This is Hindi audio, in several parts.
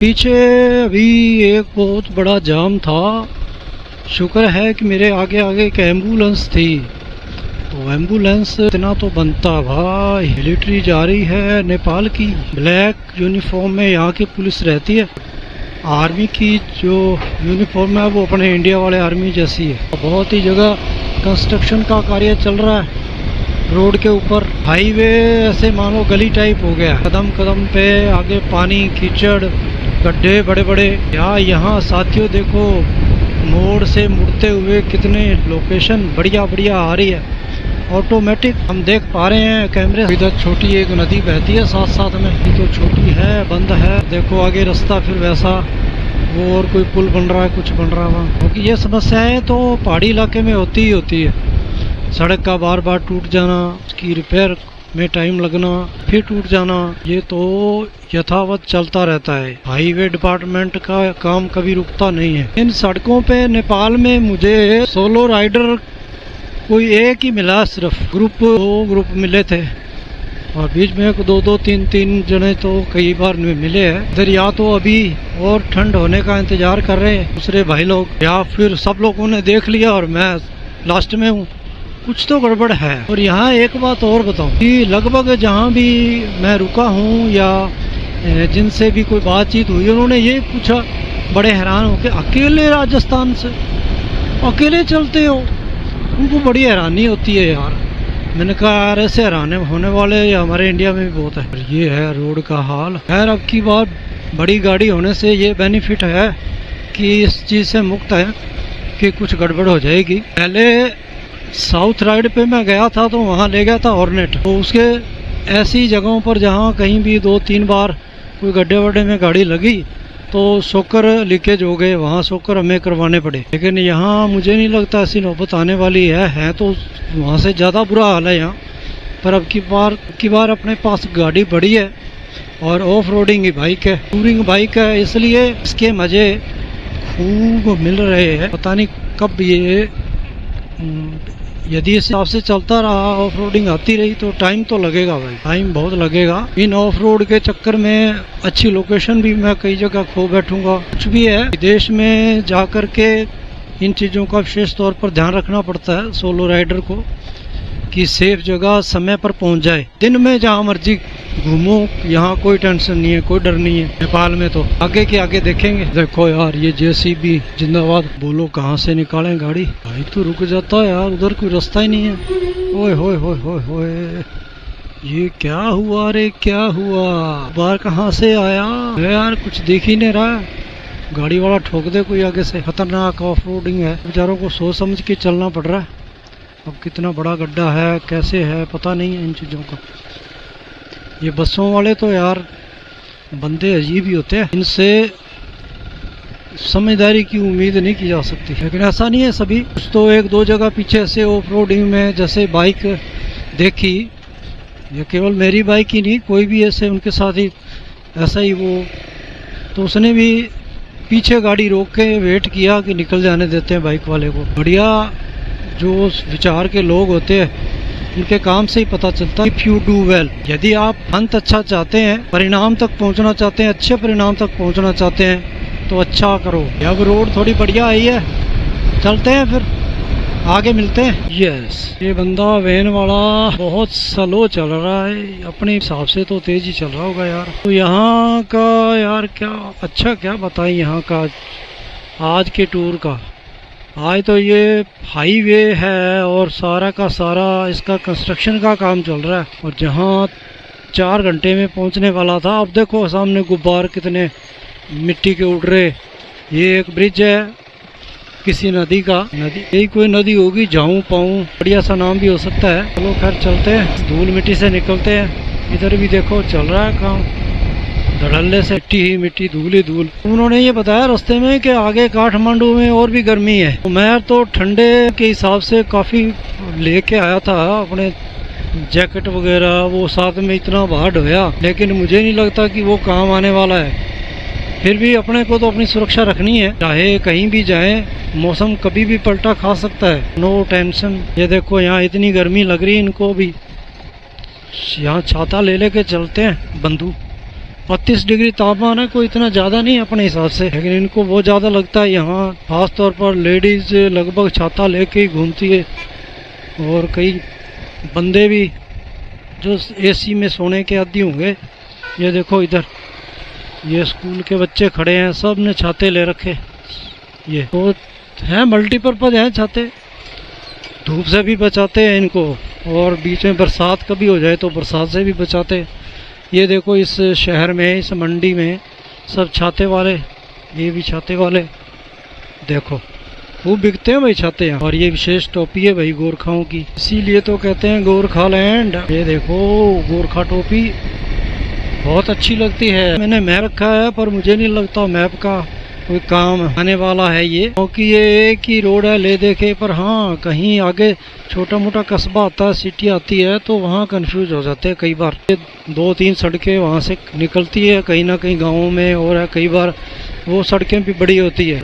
पीछे अभी एक बहुत बड़ा जाम था। शुक्र है कि मेरे आगे आगे एक एम्बुलेंस थी। तो एम्बुलेंस इतना तो बनता भाई। मिलिट्री जा रही है नेपाल की, ब्लैक यूनिफॉर्म में यहाँ की पुलिस रहती है। आर्मी की जो यूनिफॉर्म है वो अपने इंडिया वाले आर्मी जैसी है। बहुत ही जगह कंस्ट्रक्शन का कार्य चल रहा है। रोड के ऊपर हाईवे ऐसे मानो गली टाइप हो गया। कदम कदम पे आगे पानी, कीचड़, गड्ढे बड़े बड़े। यहाँ साथियों देखो, मोड़ से मुड़ते हुए कितने लोकेशन बढ़िया बढ़िया आ रही है। ऑटोमेटिक हम देख पा रहे हैं कैमरे। इधर छोटी एक नदी बहती है साथ साथ में। ये तो छोटी है, बंद है। देखो आगे रास्ता फिर वैसा, वो और कोई पुल बन रहा है, कुछ बन रहा है वहाँ। क्योंकि ये समस्याएं तो पहाड़ी इलाके में होती ही होती है। सड़क का बार बार टूट जाना, उसकी रिपेयर में टाइम लगना, फिर टूट जाना, ये तो यथावत चलता रहता है। हाईवे डिपार्टमेंट का काम कभी रुकता नहीं है। इन सड़कों पे नेपाल में मुझे सोलो राइडर कोई एक ही मिला, सिर्फ दो ग्रुप मिले थे। और बीच में दो तीन जने तो कई बार मिले हैं। इधर या तो अभी और ठंड होने का इंतजार कर रहे हैं दूसरे भाई लोग, या फिर सब लोगों ने देख लिया और मैं लास्ट में हूँ। कुछ तो गड़बड़ है। और यहाँ एक बात और बताऊं कि लगभग जहाँ भी मैं रुका हूँ या जिनसे भी कोई बातचीत हुई, उन्होंने ये पूछा बड़े हैरान हो के, अकेले राजस्थान से अकेले चलते हो? उनको बड़ी हैरानी होती है यार। मैंने कहा यार ऐसे हैरान होने वाले हमारे इंडिया में भी बहुत है। ये है रोड का हाल। खैर अब की बार बड़ी गाड़ी होने से ये बेनिफिट है कि इस चीज़ से मुक्त है कि कुछ गड़बड़ हो जाएगी। पहले साउथ राइड पे मैं गया था तो वहाँ ले गया था हॉर्नेट। तो उसके ऐसी जगहों पर जहाँ कहीं भी 2-3 बार कोई गड्ढे वड्ढे में गाड़ी लगी तो शॉकर लीकेज हो गए, वहाँ शॉकर हमें करवाने पड़े। लेकिन यहाँ मुझे नहीं लगता ऐसी नौबत आने वाली है तो वहाँ से ज़्यादा बुरा हाल है यहाँ पर। अब की बार अपने पास गाड़ी बड़ी है और ऑफ रोडिंग की बाइक है, टूरिंग बाइक है, इसलिए इसके मज़े खूब मिल रहे हैं। पता नहीं कब ये यदि इस हिसाब से चलता रहा, ऑफ रोडिंग आती रही तो टाइम तो लगेगा भाई, टाइम बहुत लगेगा। इन ऑफ रोड के चक्कर में अच्छी लोकेशन भी मैं कई जगह खो बैठूंगा। कुछ भी है, विदेश में जाकर के इन चीज़ों का विशेष तौर पर ध्यान रखना पड़ता है सोलो राइडर को कि सेफ जगह समय पर पहुंच जाए। दिन में जहाँ मर्जी घूमो, यहाँ कोई टेंशन नहीं है, कोई डर नहीं है। नेपाल में तो आगे के आगे देखेंगे। देखो यार ये जेसीबी जिंदाबाद। बोलो कहाँ से निकालें गाड़ी? भाई तो रुक जाता है यार, उधर कोई रास्ता ही नहीं है। ओए होए होए होए होए, ये क्या हुआ रे, क्या हुआ? बाहर कहाँ से आया यार? कुछ देख ही नहीं रहा। गाड़ी वाला ठोक दे कोई आगे से। खतरनाक ऑफ रोडिंग है, बेचारों को सोच समझ के चलना पड़ रहा है। अब कितना बड़ा गड्ढा है, कैसे है, पता नहीं है इन चीज़ों का। ये बसों वाले तो यार बंदे अजीब ही होते हैं, इनसे समझदारी की उम्मीद नहीं की जा सकती। लेकिन ऐसा नहीं है सभी, कुछ तो 1-2 जगह पीछे से ऑफ रोडिंग में जैसे बाइक देखी, ये केवल मेरी बाइक ही नहीं, कोई भी ऐसे उनके साथ ही ऐसा ही वो, तो उसने भी पीछे गाड़ी रोक के वेट किया कि निकल जाने देते हैं बाइक वाले को। बढ़िया जो विचार के लोग होते हैं उनके काम से ही पता चलता है। इफ यू डू वेल, यदि आप अंत अच्छा चाहते हैं, परिणाम तक पहुंचना चाहते हैं, अच्छे परिणाम तक पहुंचना चाहते हैं तो अच्छा करो। अब रोड थोड़ी बढ़िया आई है, चलते हैं फिर आगे मिलते हैं। यस, ये बंदा वैन वाला बहुत स्लो चल रहा है, अपने हिसाब से तो तेज ही चल रहा होगा यार। तो यहाँ का यार क्या अच्छा क्या बताएं यहाँ का आज के टूर का। आज तो ये हाईवे है और सारा का सारा इसका कंस्ट्रक्शन का काम चल रहा है। और जहाँ 4 घंटे में पहुँचने वाला था, अब देखो सामने गुब्बार कितने मिट्टी के उड़ रहे। ये एक ब्रिज है किसी नदी का, नदी यही कोई नदी होगी, जाऊँ पाऊँ, बढ़िया सा नाम भी हो सकता है। चलो खैर चलते हैं, धूल मिट्टी से निकलते हैं। इधर भी देखो चल रहा है काम, धड़ल्ले से मिट्टी ही मिट्टी, धूल ही धूल। उन्होंने ये बताया रास्ते में कि आगे काठमांडू में और भी गर्मी है। तो मैं तो ठंडे के हिसाब से काफ़ी लेके आया था अपने जैकेट वगैरह, वो साथ में इतना बाहर ढोया, लेकिन मुझे नहीं लगता कि वो काम आने वाला है। फिर भी अपने को तो अपनी सुरक्षा रखनी है, चाहे कहीं भी जाए, मौसम कभी भी पलटा खा सकता है। No tension. ये देखो यहाँ इतनी गर्मी लग रही है इनको भी, यहाँ छाता ले लेके चलते हैं, बंधु 32 डिग्री तापमान है, कोई इतना ज़्यादा नहीं है अपने हिसाब से, लेकिन इनको बहुत ज़्यादा लगता है। यहाँ खास तौर पर लेडीज लगभग छाता लेके ही घूमती है, और कई बंदे भी जो एसी में सोने के आदी होंगे। ये देखो इधर ये स्कूल के बच्चे खड़े हैं, सब ने छाते ले रखे। ये तो है मल्टीपर्पज है छाते, धूप से भी बचाते हैं इनको, और बीच में बरसात कभी हो जाए तो बरसात से भी बचाते। ये देखो इस शहर में, इस मंडी में सब छाते वाले, ये भी छाते वाले, देखो खूब बिकते हैं भाई छाते यहाँ। और ये विशेष टोपी है भाई गोरखाओं की, इसीलिए तो कहते हैं गोरखा लैंड। ये देखो गोरखा टोपी बहुत अच्छी लगती है, मैंने मैं रखा है, पर मुझे नहीं लगता मैप का कोई काम आने वाला है ये, क्योंकि ये एक ही रोड है ले देखे। पर हाँ, कहीं आगे छोटा मोटा कस्बा आता है, सिटी आती है, तो वहाँ कंफ्यूज हो जाते हैं कई बार। ये 2-3 सड़कें वहाँ से निकलती है कहीं ना कहीं गाँव में, और कई बार वो सड़कें भी बड़ी होती है।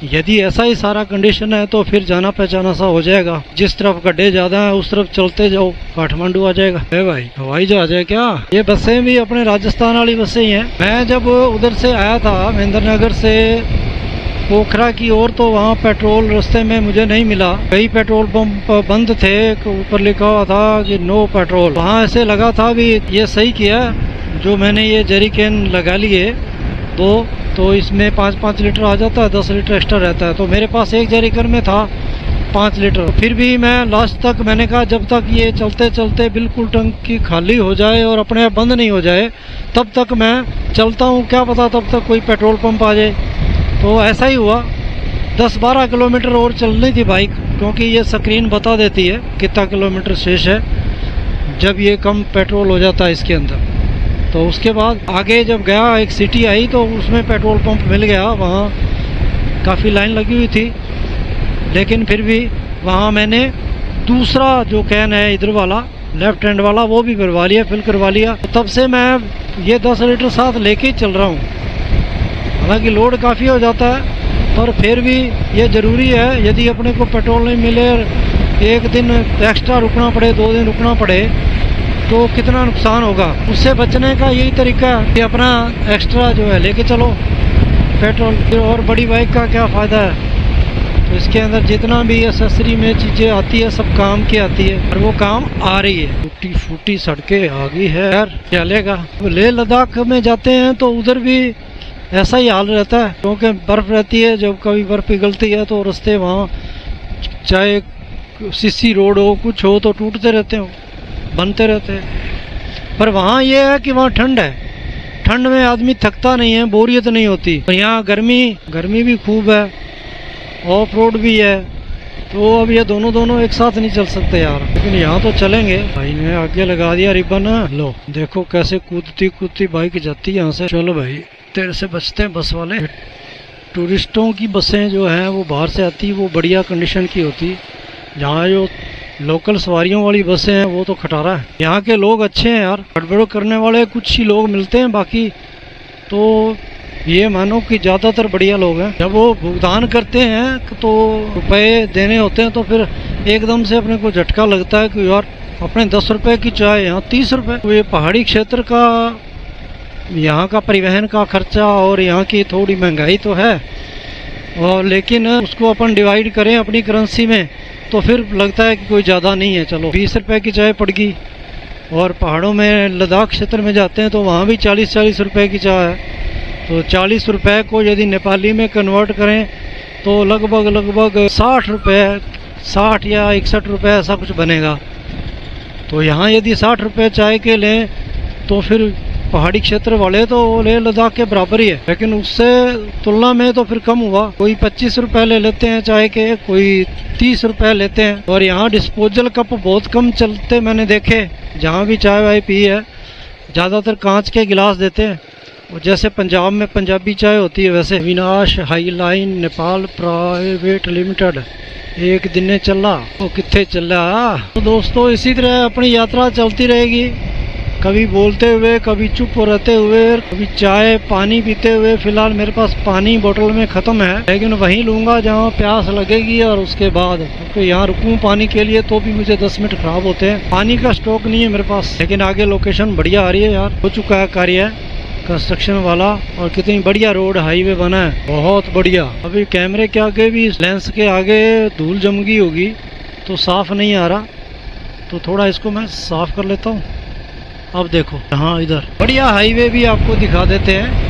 यदि ऐसा ही सारा कंडीशन है तो फिर जाना पहचाना सा हो जाएगा, जिस तरफ गड्ढे ज्यादा है उस तरफ चलते जाओ, काठमांडू आ जाएगा। है भाई हवाई जहाज है क्या? ये बसें भी अपने राजस्थान वाली बसें ही हैं। मैं जब उधर से आया था महेंद्र नगर से पोखरा की ओर, तो वहाँ पेट्रोल रास्ते में मुझे नहीं मिला, कई पेट्रोल पंप बंद थे, ऊपर लिखा हुआ था कि नो पेट्रोल। वहाँ ऐसे लगा था भी ये सही किया जो मैंने ये जेरी कैन लगा लिए तो इसमें 5-5 लीटर आ जाता है, 10 लीटर एक्स्ट्रा रहता है। तो मेरे पास एक जेरिकन में था 5 लीटर। फिर भी मैं लास्ट तक मैंने कहा जब तक ये चलते चलते बिल्कुल टंकी खाली हो जाए और अपने आप बंद नहीं हो जाए तब तक मैं चलता हूँ, क्या पता तब तक कोई पेट्रोल पंप आ जाए। तो ऐसा ही हुआ, 10-12 किलोमीटर और चलनी थी बाइक, क्योंकि ये स्क्रीन बता देती है कितना किलोमीटर शेष है जब ये कम पेट्रोल हो जाता है इसके अंदर। तो उसके बाद आगे जब गया, एक सिटी आई तो उसमें पेट्रोल पंप मिल गया, वहाँ काफ़ी लाइन लगी हुई थी, लेकिन फिर भी वहाँ मैंने दूसरा जो कैन है इधर वाला लेफ्ट हैंड वाला वो भी भरवा लिया, फिल करवा लिया। तो तब से मैं ये 10 लीटर साथ लेके ही चल रहा हूँ। हालांकि लोड काफ़ी हो जाता है, पर फिर भी ये ज़रूरी है। यदि अपने को पेट्रोल नहीं मिले, एक दिन एक्स्ट्रा रुकना पड़े, 2 दिन रुकना पड़े, तो कितना नुकसान होगा। उससे बचने का यही तरीका है कि अपना एक्स्ट्रा जो है लेके चलो पेट्रोल। और बड़ी बाइक का क्या फ़ायदा है, तो इसके अंदर जितना भी एक्सेसरी में चीज़ें आती है सब काम की आती है, और वो काम आ रही है। टूटी फूटी सड़कें आ गई है यार, चलेगा। लेह लद्दाख में जाते हैं तो उधर भी ऐसा ही हाल रहता है, क्योंकि बर्फ़ रहती है। जब कभी बर्फ़ पिघलती है तो रास्ते वहाँ चाहे सीसी रोड हो, कुछ हो, तो टूटते रहते हो, बनते रहते हैं। पर वहाँ ये है कि वहाँ ठंड है, ठंड में आदमी थकता नहीं है, बोरियत नहीं होती। और यहाँ गर्मी भी खूब है, ऑफ रोड भी है, तो अब ये दोनों एक साथ नहीं चल सकते यार। लेकिन यहाँ तो चलेंगे। भाई ने आगे लगा दिया रिबन, लो देखो कैसे कूदती बाइक जाती है यहाँ से। चलो भाई तेरे से बचते हैं बस वाले। टूरिस्टों की बसें जो हैं वो बाहर से आती, वो बढ़िया कंडीशन की होती। जहाँ जो लोकल सवारियों वाली बसें हैं वो तो खटारा है। यहाँ के लोग अच्छे हैं यार, गड़बड़ करने वाले कुछ ही लोग मिलते हैं, बाकी तो ये मानो कि ज़्यादातर बढ़िया लोग हैं। जब वो भुगतान करते हैं तो रुपए देने होते हैं, तो फिर एकदम से अपने को झटका लगता है कि यार अपने 10 रुपए की चाय यहाँ 30 रुपए। तो ये पहाड़ी क्षेत्र का, यहाँ का परिवहन का खर्चा और यहाँ की थोड़ी महंगाई तो है, और लेकिन उसको अपन डिवाइड करें अपनी करेंसी में तो फिर लगता है कि कोई ज़्यादा नहीं है। चलो 20 रुपए की चाय पड़ गई। और पहाड़ों में लद्दाख क्षेत्र में जाते हैं तो वहाँ भी 40-40 रुपए की चाय है। तो 40 रुपए को यदि नेपाली में कन्वर्ट करें तो लगभग 60 रुपए, 60 या 61 रुपए ऐसा कुछ बनेगा। तो यहाँ यदि 60 रुपए चाय के लें तो फिर पहाड़ी क्षेत्र वाले तो लेह लद्दाख के बराबर ही है, लेकिन उससे तुलना में तो फिर कम हुआ। कोई 25 रुपए ले लेते हैं चाय के, कोई 30 रुपए लेते हैं। और यहाँ डिस्पोजल कप बहुत कम चलते मैंने देखे, जहाँ भी चाय वाय पी है ज़्यादातर कांच के गिलास देते हैं। और जैसे पंजाब में पंजाबी चाय होती है वैसे। Avinash high line Nepal private limited एक दिन ने चला, वो कितने चला। तो दोस्तों इसी तरह अपनी यात्रा चलती रहेगी, कभी बोलते हुए, कभी चुप रहते हुए, कभी चाय पानी पीते हुए। फिलहाल मेरे पास पानी बोतल में ख़त्म है, लेकिन वहीं लूँगा जहाँ प्यास लगेगी, और उसके बाद तो यहाँ रुकूँ पानी के लिए तो भी मुझे 10 मिनट ख़राब होते हैं। पानी का स्टॉक नहीं है मेरे पास, लेकिन आगे लोकेशन बढ़िया आ रही है यार। हो चुका है कार्य, कंस्ट्रक्शन वाला। और कितनी बढ़िया रोड हाईवे बना है, बहुत बढ़िया। अभी कैमरे के आगे भी, लेंस के आगे धूल जम गई होगी तो साफ नहीं आ रहा, तो थोड़ा इसको मैं साफ कर लेता हूँ। अब देखो, हाँ इधर बढ़िया हाईवे भी आपको दिखा देते हैं।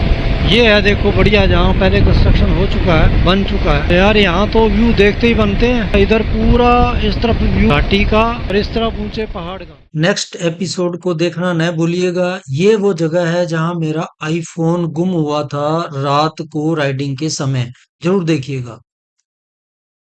ये है देखो बढ़िया, जहाँ पहले कंस्ट्रक्शन हो चुका है, बन चुका है यार। यहाँ तो व्यू देखते ही बनते हैं। इधर पूरा इस तरफ व्यू घाटी का और इस तरफ ऊंचे पहाड़ का। नेक्स्ट एपिसोड को देखना न भूलिएगा। ये वो जगह है जहाँ मेरा आईफोन गुम हुआ था रात को राइडिंग के समय। जरूर देखिएगा।